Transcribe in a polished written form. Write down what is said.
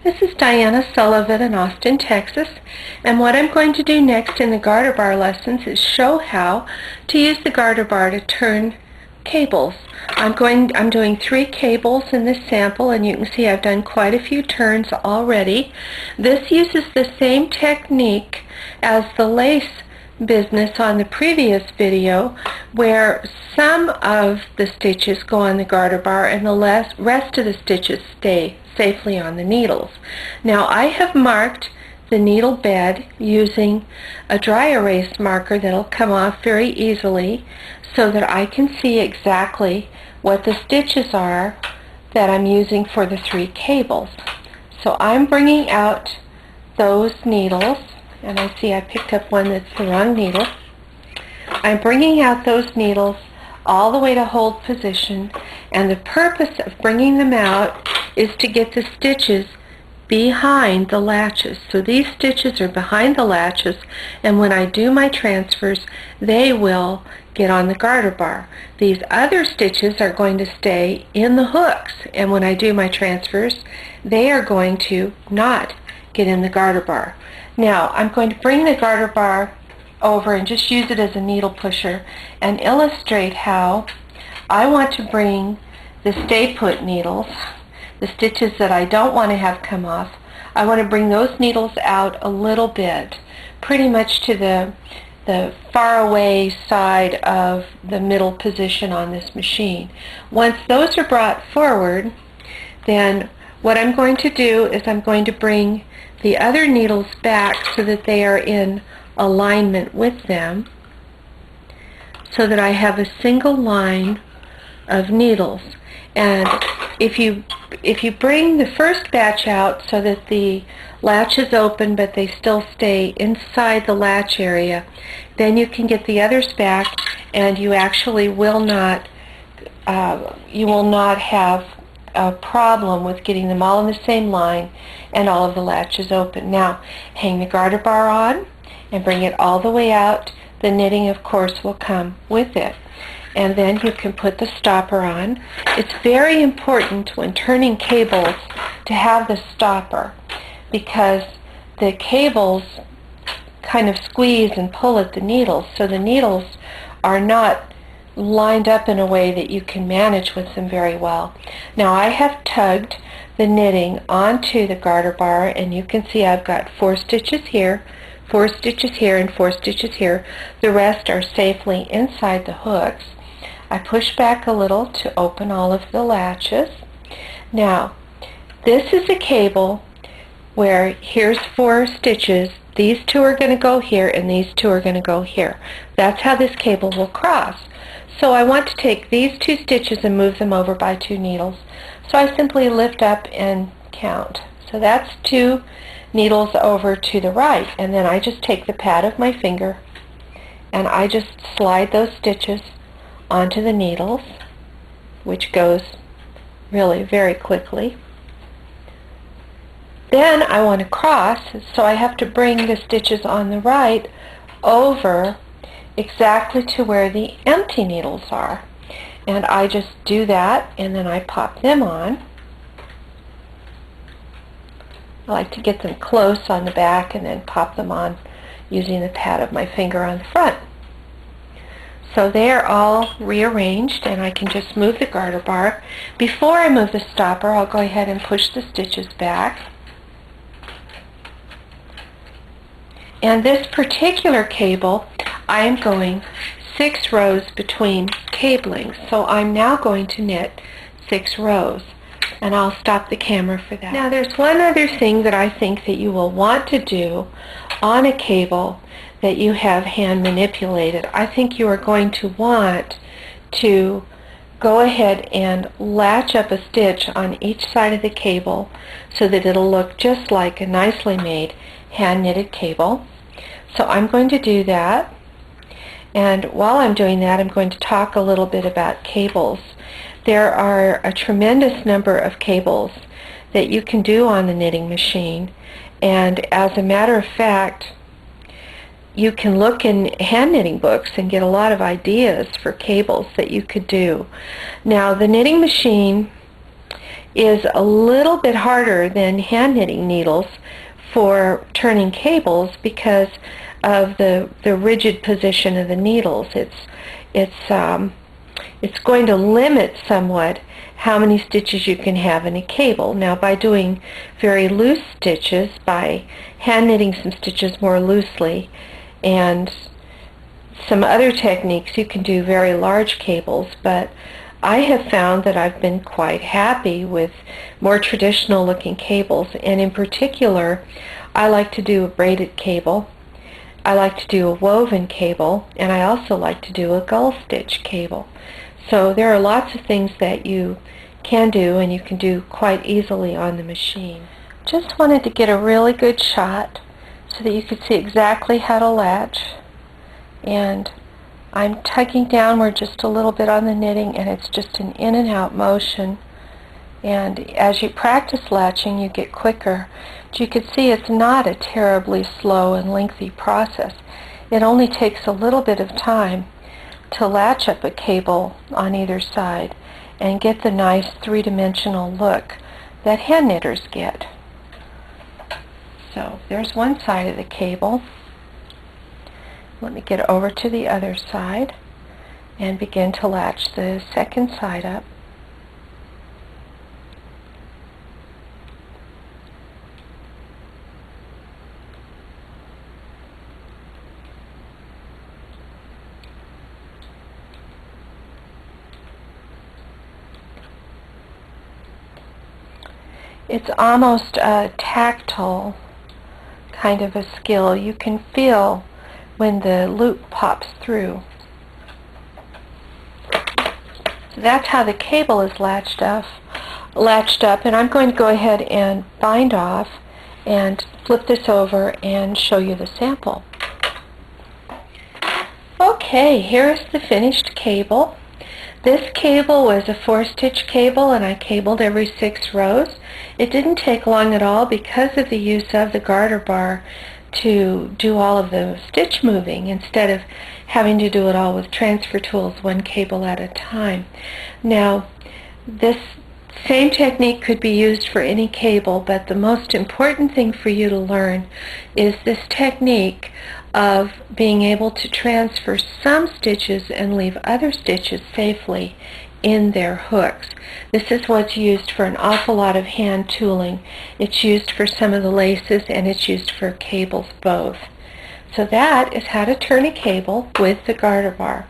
This is Diana Sullivan in Austin, Texas, and what I'm going to do next in the garter bar lessons is show how to use the garter bar to turn cables. I'm doing 3 cables in this sample, and you can see I've done quite a few turns already. This uses the same technique as the lace business on the previous video, where some of the stitches go on the garter bar and the rest of the stitches stay safely on the needles. Now I have marked the needle bed using a dry erase marker that'll come off very easily so that I can see exactly what the stitches are that I'm using for the 3 cables. So I'm bringing out those needles, and I see I picked up one that's the wrong needle. I'm bringing out those needles all the way to hold position, and the purpose of bringing them out is to get the stitches behind the latches. So these stitches are behind the latches, and when I do my transfers, they will get on the garter bar. These other stitches are going to stay in the hooks, and when I do my transfers, they are going to not get in the garter bar. Now I'm going to bring the garter bar over and just use it as a needle pusher and illustrate how I want to bring the stay put needles, the stitches that I don't want to have come off. I want to bring those needles out a little bit, pretty much to the far away side of the middle position on this machine. Once those are brought forward, then what I'm going to do is I'm going to bring the other needles back so that they are in alignment with them, so that I have a single line of needles. And if you bring the first batch out so that the latch is open but they still stay inside the latch area, then you can get the others back, and you actually will not have a problem with getting them all in the same line and all of the latches open. Now hang the garter bar on and bring it all the way out. The knitting, of course, will come with it. And then you can put the stopper on. It's very important when turning cables to have the stopper, because the cables kind of squeeze and pull at the needles, so the needles are not lined up in a way that you can manage with them very well. Now I have tugged the knitting onto the garter bar, and you can see I've got 4 stitches here, 4 stitches here, and 4 stitches here. The rest are safely inside the hooks. I push back a little to open all of the latches. Now this is a cable where here's 4 stitches. These 2 are going to go here, and these 2 are going to go here. That's how this cable will cross. So I want to take these 2 stitches and move them over by 2 needles. So I simply lift up and count. So that's 2 needles over to the right, and then I just take the pad of my finger and I just slide those stitches onto the needles, which goes really very quickly. Then I want to cross, so I have to bring the stitches on the right over exactly to where the empty needles are, and I just do that, and then I pop them on. I like to get them close on the back and then pop them on using the pad of my finger on the front. So they are all rearranged, and I can just move the garter bar. Before I move the stopper, I'll go ahead and push the stitches back. And this particular cable, I am going 6 rows between cablings. So I'm now going to knit 6 rows. And I'll stop the camera for that. Now there's one other thing that I think that you will want to do on a cable that you have hand manipulated. I think you are going to want to go ahead and latch up a stitch on each side of the cable so that it'll look just like a nicely made hand knitted cable. So I'm going to do that, and while I'm doing that, I'm going to talk a little bit about cables. There are a tremendous number of cables that you can do on the knitting machine, and as a matter of fact, you can look in hand knitting books and get a lot of ideas for cables that you could do. Now the knitting machine is a little bit harder than hand knitting needles for turning cables because of the rigid position of the needles. It's going to limit somewhat how many stitches you can have in a cable. Now, by doing very loose stitches, by hand knitting some stitches more loosely, and some other techniques, you can do very large cables, but I have found that I've been quite happy with more traditional looking cables, and in particular I like to do a braided cable, I like to do a woven cable, and I also like to do a gull stitch cable. So there are lots of things that you can do, and you can do quite easily on the machine. Just wanted to get a really good shot so that you could see exactly how to latch. And I'm tugging downward just a little bit on the knitting, and it's just an in and out motion. And as you practice latching, you get quicker. But you can see it's not a terribly slow and lengthy process. It only takes a little bit of time to latch up a cable on either side and get the nice three-dimensional look that hand knitters get. So there's one side of the cable. Let me get over to the other side and begin to latch the second side up. It's almost a tactile kind of a skill. You can feel when the loop pops through. So that's how the cable is latched up, and I'm going to go ahead and bind off and flip this over and show you the sample. Okay, here's the finished cable. This cable was a 4-stitch cable, and I cabled every 6 rows. It didn't take long at all because of the use of the garter bar to do all of the stitch moving instead of having to do it all with transfer tools, one cable at a time. Now, this same technique could be used for any cable, but the most important thing for you to learn is this technique of being able to transfer some stitches and leave other stitches safely in their hooks. This is what's used for an awful lot of hand tooling. It's used for some of the laces, and it's used for cables both. So that is how to turn a cable with the garter bar.